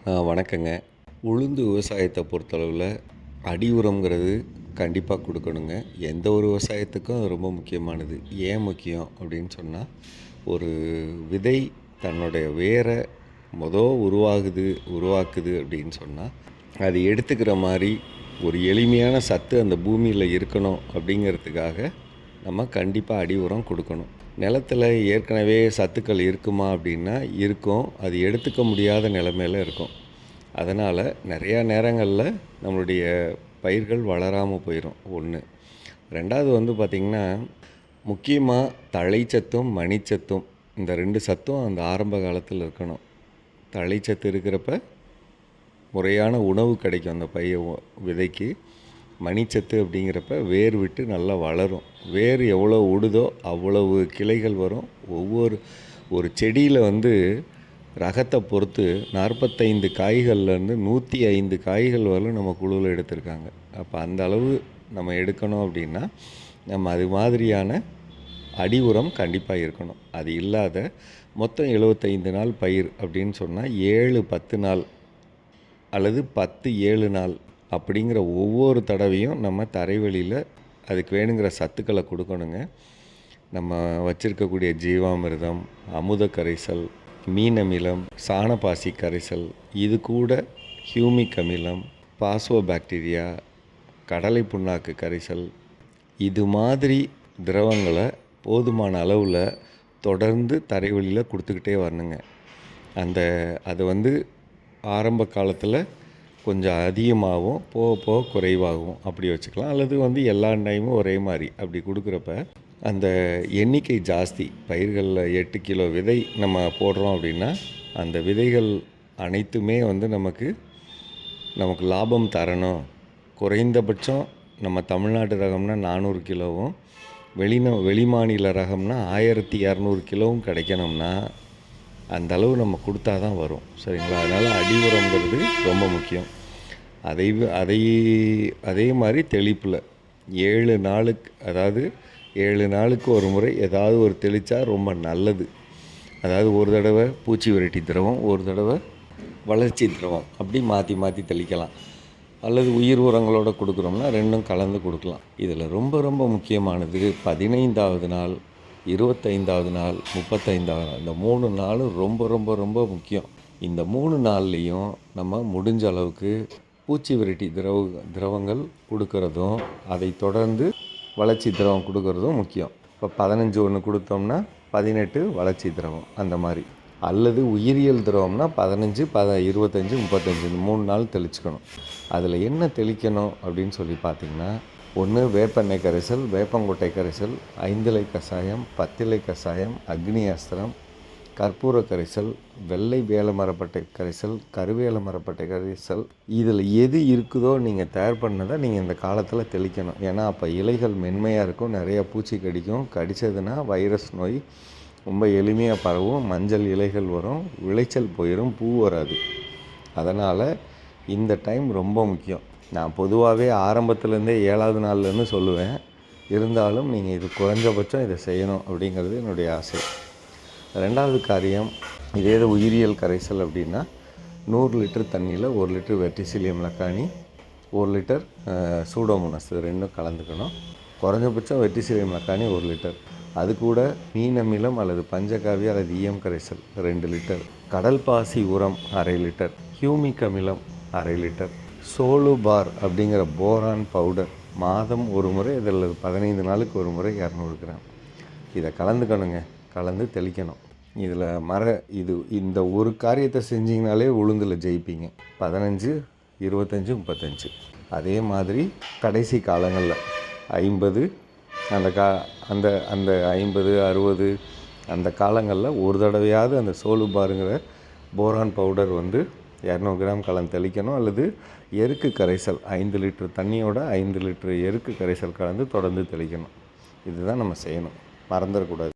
வணக்கங்க. உளுந்து விவசாயத்தை பொறுத்தளவில் அடி உரம்ங்கிறது கண்டிப்பாக கொடுக்கணுங்க. எந்த ஒரு விவசாயத்துக்கும் அது ரொம்ப முக்கியமானது. ஏன் முக்கியம் அப்படின்னு சொன்னால், ஒரு விதை தன்னுடைய வேரை உருவாக்குது அப்படின்னு சொன்னால், அது எடுத்துக்கிற மாதிரி ஒரு எளிமையான சத்து அந்த பூமியில் இருக்கணும் அப்படிங்கிறதுக்காக நம்ம கண்டிப்பாக அடி உரம் கொடுக்கணும். நிலத்தில் ஏற்கனவே சத்துக்கள் இருக்குமா அப்படின்னா இருக்கும். அது எடுத்துக்க முடியாத நிலைமையில் இருக்கும். அதனால் நிறையா நேரங்களில் நம்மளுடைய பயிர்கள் வளராமல் போயிடும். ஒன்று. ரெண்டாவது பார்த்திங்கன்னா, முக்கியமாக தழைச்சத்தும் மணிச்சத்தும் இந்த 2 சத்தும் அந்த ஆரம்ப காலத்தில் இருக்கணும். தழைச்சத்து இருக்கிறப்ப முறையான உணவு கிடைக்கும் அந்த விதைக்கு. மணிச்சத்து அப்படிங்கிறப்ப வேர் விட்டு நல்லா வளரும். வேர் எவ்வளோ விடுதோ அவ்வளவு கிளைகள் வரும். ஒரு செடியில் ரகத்தை பொறுத்து 45 காய்கள்லேருந்து 105 காய்கள் வரலும் நம்ம குழுவில் எடுத்திருக்காங்க. அப்போ அந்த அளவு நம்ம எடுக்கணும் அப்படின்னா, நம்ம அது மாதிரியான அடி உரம் கண்டிப்பாக இருக்கணும். அது இல்லாத மொத்தம் 75 நாள் பயிர் அப்படின்னு சொன்னால் 7-10 நாள் அல்லது 10-7 நாள் அப்படிங்கிற ஒவ்வொரு தடவையும் நம்ம தரைவெளியில் அதுக்கு வேணுங்கிற சத்துக்களை கொடுக்கணுங்க. நம்ம வச்சுருக்கக்கூடிய ஜீவாமிர்தம், அமுத கரைசல், மீன் அமிலம், சாணப்பாசி கரைசல், இது கூட ஹியூமிக் அமிலம், பாஸ்வோ பாக்டீரியா, கடலை புண்ணாக்கு கரைசல், இது மாதிரி திரவங்களை போதுமான அளவில் தொடர்ந்து தரைவெளியில் கொடுத்துக்கிட்டே வரணுங்க. அது ஆரம்ப காலத்தில் கொஞ்சம் அதிகமாகவும் போக போக குறைவாகவும் அப்படி வச்சுக்கலாம். அல்லது எல்லா டைமும் ஒரே மாதிரி அப்படி கொடுக்குறப்ப அந்த எண்ணிக்கை ஜாஸ்தி. பயிர்களில் 8 கிலோ விதை நம்ம போடுறோம் அப்படின்னா, அந்த விதைகள் அனைத்துமே நமக்கு லாபம் தரணும். குறைந்தபட்சம் நம்ம தமிழ்நாட்டு ரகம்னா 400 கிலோவும், வெளிமாநில ரகம்னா 1200 கிலோவும் கிடைக்கணும்னா அந்த அளவு நம்ம கொடுத்தா தான் வரும். சரிங்களா? அதனால் அடி உரம்ங்கிறது ரொம்ப முக்கியம். அதே மாதிரி தெளிப்பில் 7 நாளுக்கு ஒரு முறை ஏதாவது ஒரு தெளித்தா ரொம்ப நல்லது. அதாவது ஒரு தடவை பூச்சி விரட்டி திரவம், ஒரு தடவை வளர்ச்சி திரவம், அப்படி மாற்றி மாற்றி தெளிக்கலாம். அல்லது உயிர் உரங்களோடு கொடுக்குறோம்னா 2ம் கலந்து கொடுக்கலாம். இதில் ரொம்ப ரொம்ப முக்கியமானது 15வது நாள், 25வது நாள், 35வது நாள், இந்த 3 நாளும் ரொம்ப ரொம்ப ரொம்ப முக்கியம். இந்த 3 நாள்லேயும் நம்ம முடிஞ்ச அளவுக்கு பூச்சி விரட்டி திரவங்கள் கொடுக்கறதும், அதை தொடர்ந்து வளர்ச்சி திரவம் கொடுக்கறதும் முக்கியம். இப்போ 15 ஒன்று கொடுத்தோம்னா 18 வளர்ச்சி திரவம் அந்த மாதிரி. அல்லது உயிரியல் திரவம்னா 15, 25, 35 இந்த 3 நாள் தெளிச்சுக்கணும். அதில் என்ன தெளிக்கணும் அப்படின்னு சொல்லி பார்த்திங்கன்னா, ஒன்று வேப்பெண்ணெய் கரைசல், வேப்பங்கொட்டை கரைசல், 5 இலை கஷாயம், 10 இலை கஷாயம், அக்னி அஸ்திரம், கற்பூர கரைசல், வெள்ளை வேலமரப்பட்டை கரைசல், கருவேல மரப்பட்டை கரைசல். இதில் எது இருக்குதோ நீங்கள் தயார் பண்ணதை நீங்கள் இந்த காலத்தில் தெளிக்கணும். ஏன்னா அப்போ இலைகள் மென்மையாக இருக்கும், நிறையா பூச்சி கடிக்கும். கடித்ததுன்னா வைரஸ் நோய் ரொம்ப எளிமையாக பரவும், மஞ்சள் இலைகள் வரும், விளைச்சல் போயிடும், பூ வராது. அதனால் இந்த டைம் ரொம்ப முக்கியம். நான் பொதுவாகவே ஆரம்பத்துலேருந்தே 7வது நாள்லேருந்து சொல்லுவேன். இருந்தாலும் நீங்கள் இது குறைஞ்சபட்சம் இதை செய்யணும் அப்படிங்கிறது என்னுடைய ஆசை. 2வது காரியம், இதே உயிரியல் கரைசல் அப்படின்னா 100 லிட்டர் தண்ணியில் 1 litre Verticillium Lakhani, 1 litre Pseudomonas, 2ம் கலந்துக்கணும். குறைஞ்சபட்சம் வெர்டிசிலியம் லக்கானி 1 லிட்டர். அது கூட மீன் அமிலம் அல்லது பஞ்சகாவியா அல்லது ஈயம் கரைசல் 2 லிட்டர், கடல் பாசி உரம் 1/2 லிட்டர், ஹியூமிக் அமிலம் 1/2 லிட்டர், சோலு பார் அப்படிங்கிற போரான் பவுடர் மாதம் ஒரு முறை, இதில் 15 நாளுக்கு ஒரு முறை 200 கிராம். இதை கலந்துக்கணுங்க, கலந்து தெளிக்கணும். இந்த ஒரு காரியத்தை செஞ்சிங்கனாலே உளுந்தில் ஜெயிப்பீங்க. 15, 25, 35. அதே மாதிரி கடைசி காலங்களில் 50 அந்த 50, 60 அந்த காலங்களில் ஒரு தடவையாவது அந்த சோலு பாருங்கிற போரான் பவுடர் 200 கிராம் கலந்து தெளிக்கணும். அல்லது எருக்கு கரைசல் 5 லிட்டர் தண்ணியோட 5 லிட்டர் எருக்கு கரைசல் கலந்து தொடர்ந்து தெளிக்கணும். இதுதான் நம்ம செய்யணும், மறந்துடக்கூடாது.